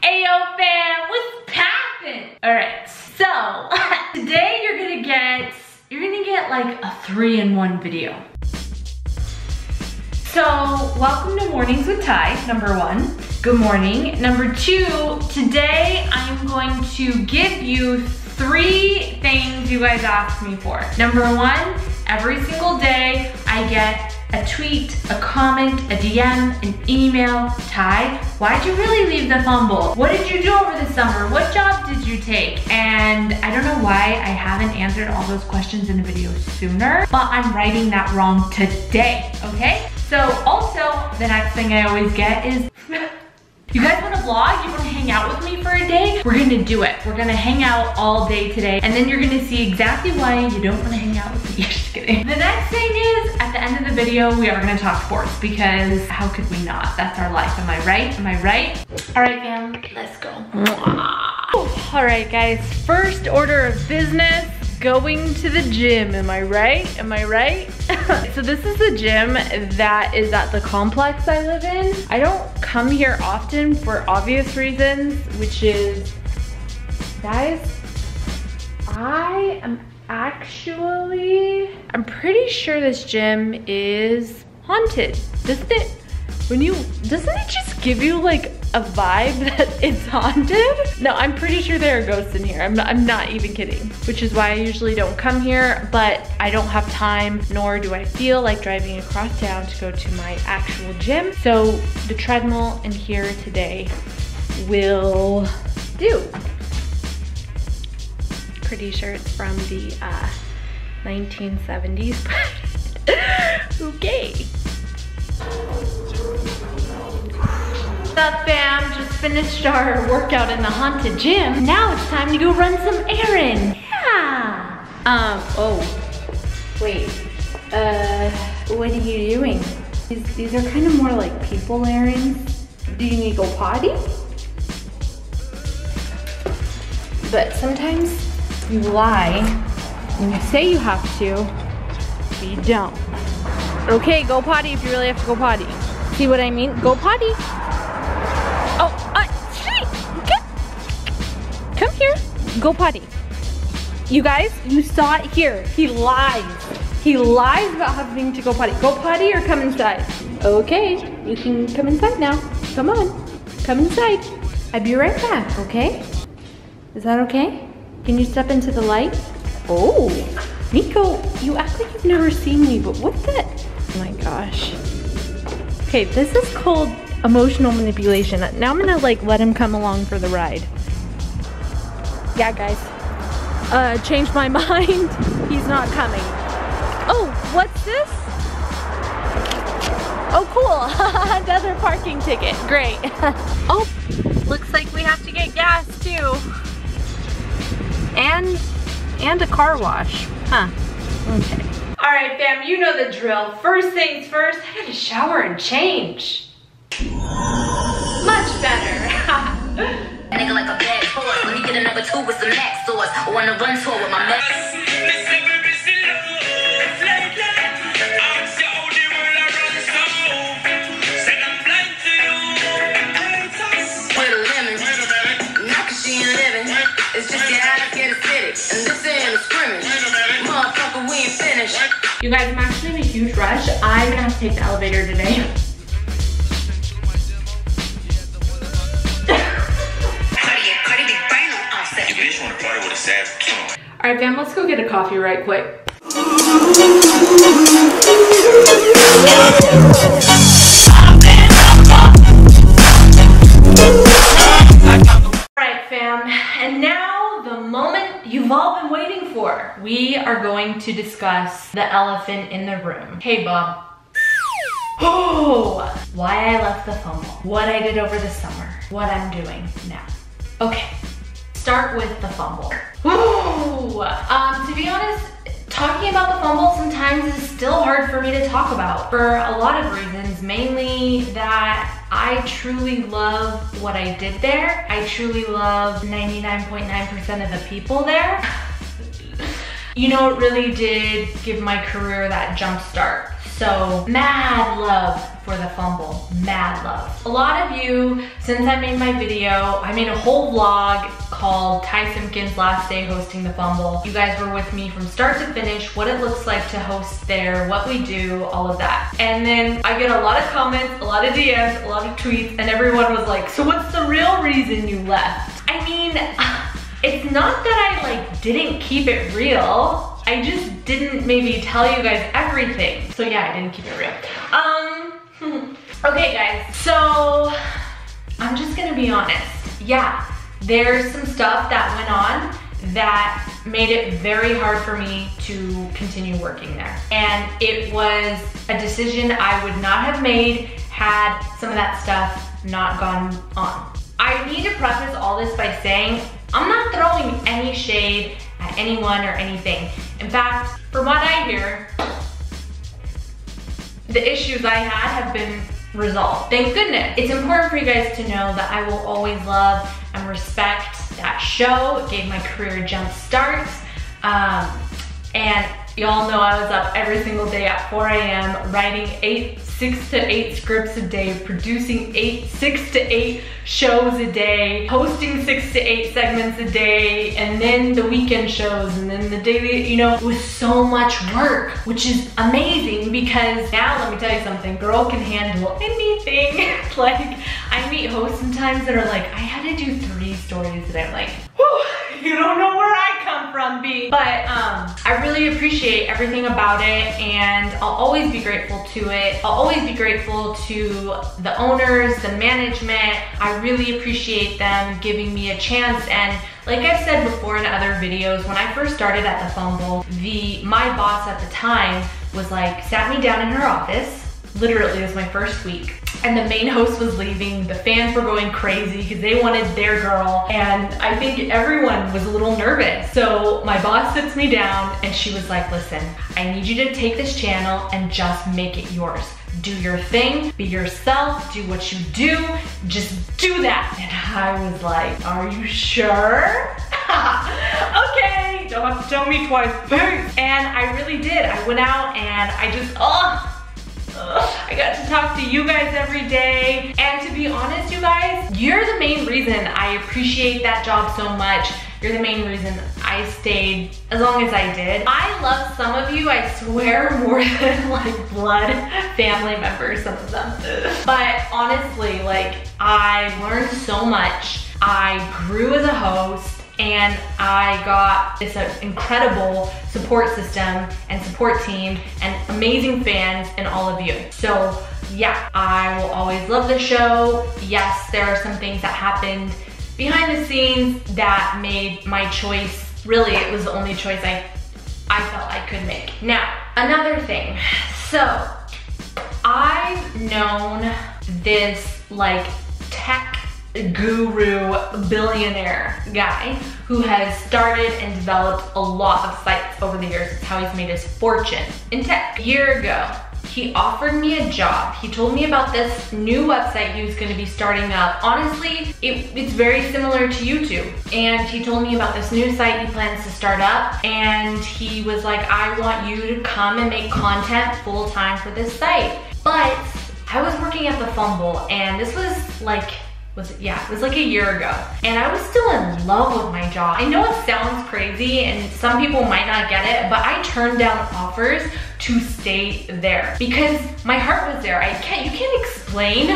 Ayo fam, what's poppin'? All right, so today you're gonna get like a 3-in-1 video. So welcome to Mornings with Ty, number 1. Good morning. Number 2, today I'm going to give you 3 things you guys asked me for. Number 1, every single day I get a tweet, a comment, a DM, an email. Ty, why'd you really leave the fumble? What did you do over the summer? What job did you take? And I don't know why I haven't answered all those questions in a video sooner, but I'm righting that wrong today, okay? So also, the next thing I always get is, you guys wanna vlog? You wanna hang out with me for a day? We're gonna do it. We're gonna hang out all day today, and then you're gonna see exactly why you don't wanna hang out with me. Just kidding. The next thing is, at the end of the video, we are gonna talk sports, because how could we not? That's our life, am I right? Am I right? All right, fam, let's go. All right, guys, first order of business, going to the gym, am I right? Am I right? So this is the gym that is at the complex I live in. I don't come here often for obvious reasons, which is, guys, I'm pretty sure this gym is haunted. Doesn't it just give you like a vibe that it's haunted? No, I'm pretty sure there are ghosts in here. I'm not even kidding, which is why I usually don't come here, but I don't have time, nor do I feel like driving across town to go to my actual gym. So the treadmill in here today will do. Pretty sure it's from the 1970s, but okay. What's up, fam? Just finished our workout in the haunted gym. Now it's time to go run some errands. Yeah. Oh, wait. What are you doing? These are kind of more like people errands. Do you need to go potty? But sometimes you lie and you say you have to, but you don't. Okay, go potty if you really have to go potty. See what I mean? Go potty. Oh, come here. Go potty. You guys, you saw it here. He lies. He lies about having to go potty. Go potty or come inside. Okay, you can come inside now. Come on, come inside. I'll be right back, okay? Is that okay? Can you step into the light? Oh, Nico, you act like you've never seen me, but what's that? Oh my gosh. Okay, this is called emotional manipulation. Now I'm gonna like let him come along for the ride. Yeah, guys. Changed my mind. He's not coming. Oh, what's this? Oh, cool. Another parking ticket. Great. Oh, looks like we have to get gas too. And a car wash. Huh. Okay. All right, fam, you know the drill. First things first, I gotta shower and change. Much better. Nigga like a bad horse, but he get a number 2 with some max stores. I wanna run tour with my max. It's just get out of get acidic, and this ain't a scrimmage. Motherfucker, we ain't finished. You guys, I'm actually in a huge rush. I'm gonna have to take the elevator today. All right, fam, let's go get a coffee right quick. And now the moment you've all been waiting for. We are going to discuss the elephant in the room. Hey, Bob. Oh, why I left the fumble. What I did over the summer. What I'm doing now. Okay, start with the fumble. Ooh, to be honest, talking about the fumble sometimes is still hard for me to talk about for a lot of reasons, mainly that I truly love what I did there. I truly love 99.9% of the people there. You know, it really did give my career that jump start. So mad love for the Fumble, mad love. A lot of you, since I made my video, I made a whole vlog called Ty Simpkins' last day hosting the Fumble. You guys were with me from start to finish, what it looks like to host there, what we do, all of that. And then I get a lot of comments, a lot of DMs, a lot of tweets, and everyone was like, so what's the real reason you left? I mean, it's not that I like didn't keep it real. I just didn't maybe tell you guys everything. So yeah, I didn't keep it real. Okay guys, so I'm just gonna be honest. Yeah, there's some stuff that went on that made it very hard for me to continue working there. And it was a decision I would not have made had some of that stuff not gone on. I need to preface all this by saying I'm not throwing any shade at anyone or anything. In fact, from what I hear, the issues I had have been resolved. Thank goodness. It's important for you guys to know that I will always love and respect that show. It gave my career a jump start. And y'all know I was up every single day at 4 a.m. writing 6 to 8 scripts a day, producing 6 to 8 shows a day, hosting 6 to 8 segments a day, and then the weekend shows, and then the daily, you know, it was so much work, which is amazing because now let me tell you something, girl can handle anything. Like, I meet hosts sometimes that are like, I had to do 3 stories, and I'm like, whew, you don't know where I come from, B. But I really appreciate everything about it, and I'll always be grateful to it. I'll always be grateful to the owners, the management. I really appreciate them giving me a chance. And like I've said before in other videos, when I first started at the Fumble, my boss at the time was like, sat me down in her office. Literally, it was my first week. And the main host was leaving. The fans were going crazy because they wanted their girl. And I think everyone was a little nervous. So my boss sits me down and she was like, listen, I need you to take this channel and just make it yours. Do your thing, be yourself, do what you do, just do that. And I was like, are you sure? Okay, don't have to tell me twice, peace. And I really did. I went out and I just, I got to talk to you guys every day. And to be honest, you guys, you're the main reason I appreciate that job so much. You're the main reason I stayed as long as I did. I love some of you, I swear, more than like blood family members, some of them. But honestly, like, I learned so much. I grew as a host, and I got this incredible support system and support team and amazing fans and all of you. So yeah, I will always love the show. Yes, there are some things that happened behind the scenes that made my choice, really it was the only choice I felt I could make. Now, another thing. So I've known this like tech guru billionaire guy who has started and developed a lot of sites over the years. It's how he's made his fortune in tech. A year ago, he offered me a job. He told me about this new website he was gonna be starting up. Honestly, it's very similar to YouTube. And he told me about this new site he plans to start up. And he was like, I want you to come and make content full time for this site. But I was working at the Fumble, and this was like, it was like a year ago. And I was still in love with my job. I know it sounds crazy and some people might not get it, but I turned down offers to stay there because my heart was there. You can't explain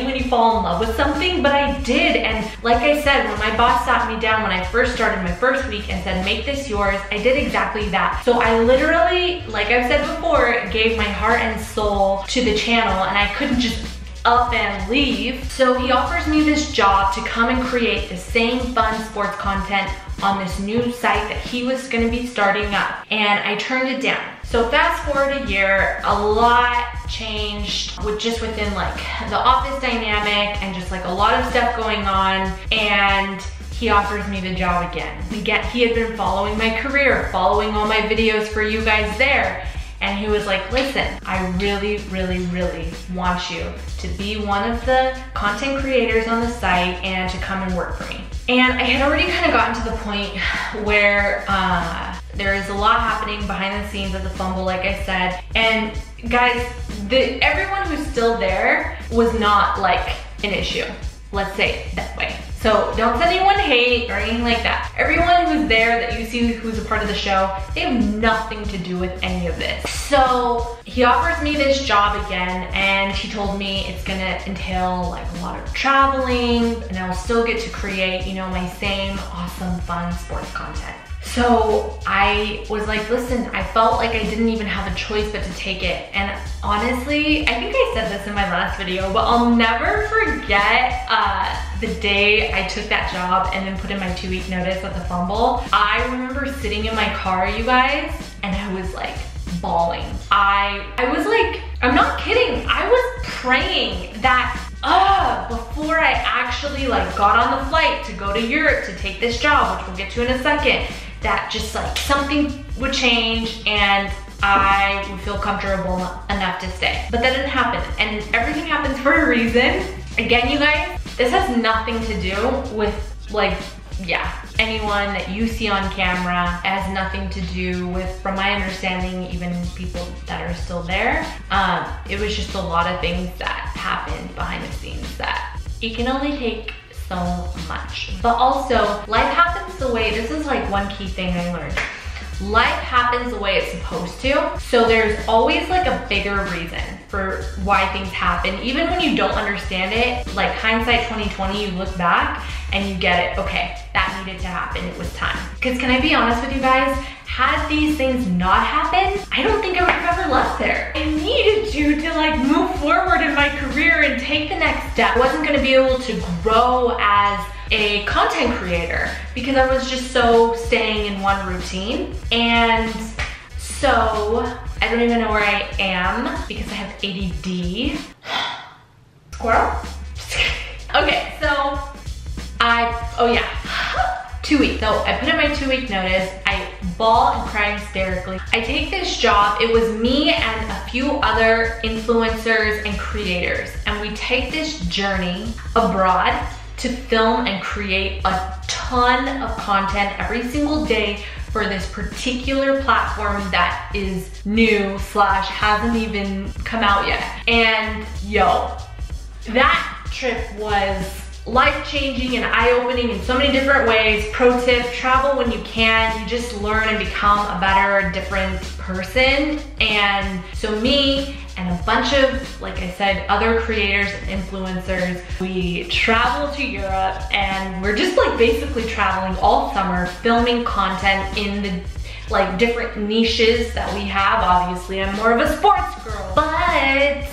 when you fall in love with something, but I did. And like I said, when my boss sat me down when I first started my first week and said, make this yours, I did exactly that. So I literally, like I've said before, gave my heart and soul to the channel, and I couldn't just up and leave. So he offers me this job to come and create the same fun sports content on this new site that he was gonna be starting up, and I turned it down. So fast forward a year, a lot changed within like the office dynamic and just like a lot of stuff going on, and he offers me the job again. Again, he had been following my career, following all my videos for you guys there. And he was like, listen, I really, really, really want you to be one of the content creators on the site and to come and work for me. And I had already kind of gotten to the point where There is a lot happening behind the scenes of the Fumble, like I said. And guys, everyone who's still there was not like an issue. Let's say it that way. So don't send anyone hate or anything like that. Everyone who's there that you see who's a part of the show, they have nothing to do with any of this. So he offers me this job again, and he told me it's gonna entail like a lot of traveling, and I'll still get to create, you know, my same awesome, fun sports content. So I was like, listen, I felt like I didn't even have a choice but to take it. And honestly, I think I said this in my last video, but I'll never forget the day I took that job and then put in my 2-week notice at the Fumble. I remember sitting in my car, you guys, and I was like bawling. I was like, I'm not kidding. I was praying that before I actually like got on the flight to go to Europe to take this job, which we'll get to in a second, that just like something would change and I would feel comfortable enough to stay. But that didn't happen, and everything happens for a reason. Again, you guys, this has nothing to do with like, yeah, anyone that you see on camera. It has nothing to do with, from my understanding, even people that are still there. It was just a lot of things that happened behind the scenes that it can only take so much. But also, life happens the way, this is like one key thing I learned. Life happens the way it's supposed to. So there's always like a bigger reason for why things happen. Even when you don't understand it, like hindsight 2020, you look back and you get it. Okay, that needed to happen, it was time. Because can I be honest with you guys? Had these things not happened, I don't think I would have ever left there. I needed to like move forward in my career and take the next step. I wasn't gonna be able to grow as a content creator because I was just so staying in one routine. And so I don't even know where I am because I have ADD. Squirrel? Okay, so oh yeah, 2 weeks. So I put in my 2-week notice. I bawl and cry hysterically. I take this job. It was me and a few other influencers and creators, and we take this journey abroad to film and create a ton of content every single day for this particular platform that is new / hasn't even come out yet. And yo, that trip was life-changing and eye-opening in so many different ways. Pro tip, travel when you can. You just learn and become a better, different person. And so me and a bunch of, like I said, other creators and influencers, we traveled to Europe, and we're just like basically traveling all summer, filming content in the like different niches that we have. Obviously, I'm more of a sports girl, but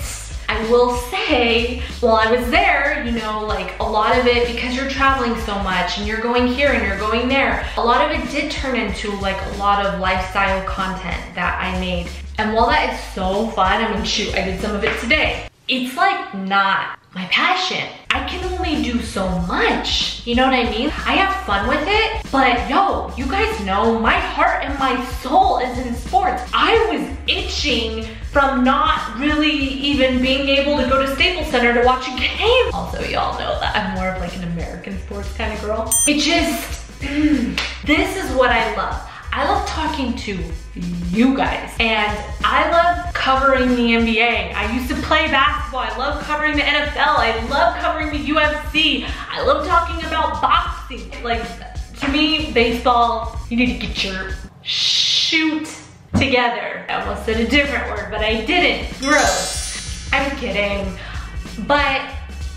I will say, while I was there, you know, like a lot of it, because you're traveling so much and you're going here and you're going there, a lot of it did turn into like a lot of lifestyle content that I made. And while that is so fun, I mean, shoot, I did some of it today. It's like not my passion. I can only do so much, you know what I mean? I have fun with it, but yo, you guys know my heart and my soul is in sports. I was itching from not really even being able to go to Staples Center to watch a game. Also, y'all know that I'm more of like an American sports kind of girl. It just, this is what I love. I love talking to you guys, and I love covering the NBA. I used to play basketball. I love covering the NFL. I love covering the UFC. I love talking about boxing. Like, to me, baseball, you need to get your shoot together. I almost said a different word, but I didn't. Gross. I'm kidding. But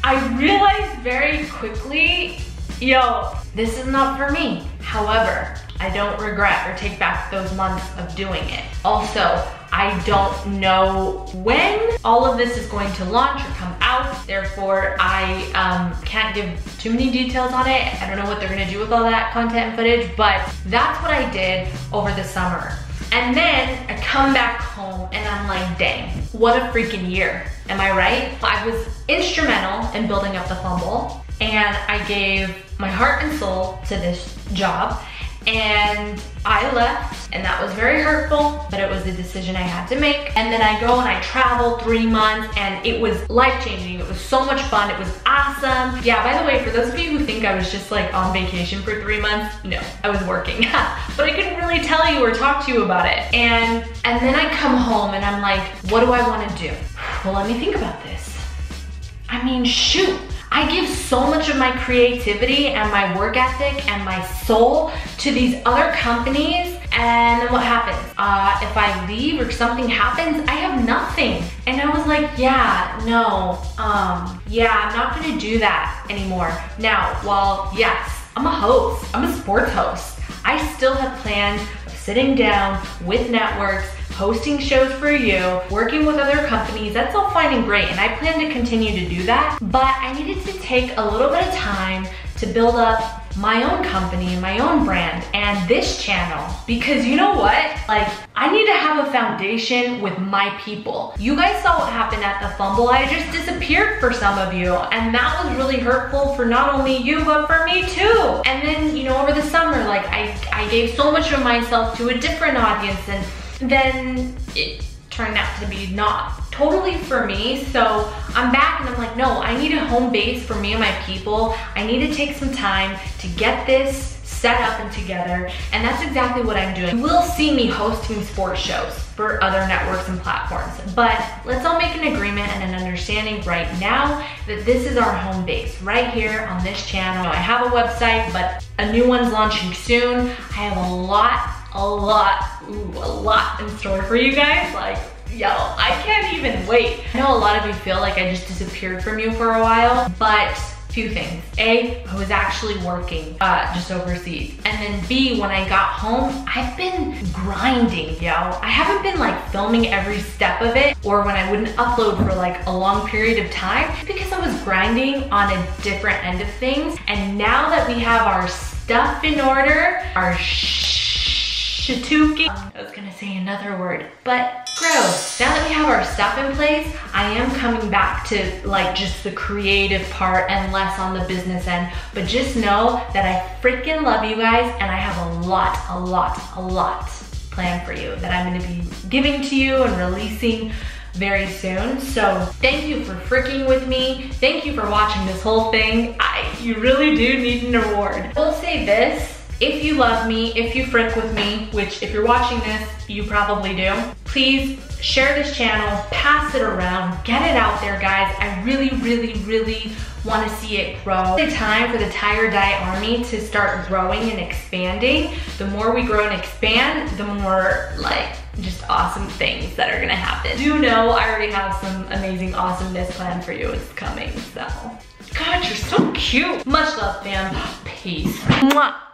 I realized very quickly, yo, this is not for me. However, I don't regret or take back those months of doing it. Also, I don't know when all of this is going to launch or come out. Therefore, I can't give too many details on it. I don't know what they're gonna do with all that content and footage, but that's what I did over the summer. And then I come back home and I'm like, dang, what a freaking year. Am I right? I was instrumental in building up the Fumble, and I gave my heart and soul to this job. and I left, and that was very hurtful, but it was a decision I had to make. And then I go and I travel 3 months, and it was life-changing. It was so much fun. It was awesome. Yeah, by the way, for those of you who think I was just like on vacation for 3 months, no, I was working. But I couldn't really tell you or talk to you about it. And then I come home and I'm like, what do I want to do? Well, let me think about this. I mean, shoot. I give so much of my creativity and my work ethic and my soul to these other companies, and then what happens? If I leave or something happens, I have nothing. And I was like, yeah, no, yeah, I'm not gonna do that anymore. Now, while yes, I'm a host, I'm a sports host, I still have plans of sitting down with networks, hosting shows for you, working with other companies. That's all fine and great, and I plan to continue to do that. But I needed to take a little bit of time to build up my own company, my own brand, and this channel. Because you know what? Like, I need to have a foundation with my people. You guys saw what happened at the Fumble. I just disappeared for some of you, and that was really hurtful for not only you, but for me too. And then, you know, over the summer, like, I gave so much of myself to a different audience, and then it turned out to be not totally for me. So I'm back and I'm like, no, I need a home base for me and my people. I need to take some time to get this set up and together, and that's exactly what I'm doing. You will see me hosting sports shows for other networks and platforms, but let's all make an agreement and an understanding right now that this is our home base right here on this channel. I have a website, but a new one's launching soon. I have a lot in store for you guys. Like, yo, I can't even wait. I know a lot of you feel like I just disappeared from you for a while, but few things. A, I was actually working just overseas. And then B, when I got home, I've been grinding, yo. I haven't been like filming every step of it, or when I wouldn't upload for like a long period of time, because I was grinding on a different end of things. And now that we have our stuff in order, our shituki, I was gonna say another word, but gross. Now that we have our stuff in place, I am coming back to like just the creative part and less on the business end. But just know that I freaking love you guys, and I have a lot planned for you that I'm gonna be giving to you and releasing very soon. So thank you for freaking with me. Thank you for watching this whole thing. You really do need an award. I will say this. If you love me, if you frick with me, which if you're watching this, you probably do, please share this channel, pass it around, get it out there, guys. I really want to see it grow. It's time for the Tie or Die Army to start growing and expanding. The more we grow and expand, the more like just awesome things that are gonna happen. Do know I already have some amazing awesomeness planned for you. It's coming, so. God, you're so cute. Much love, fam. Peace. Mwah.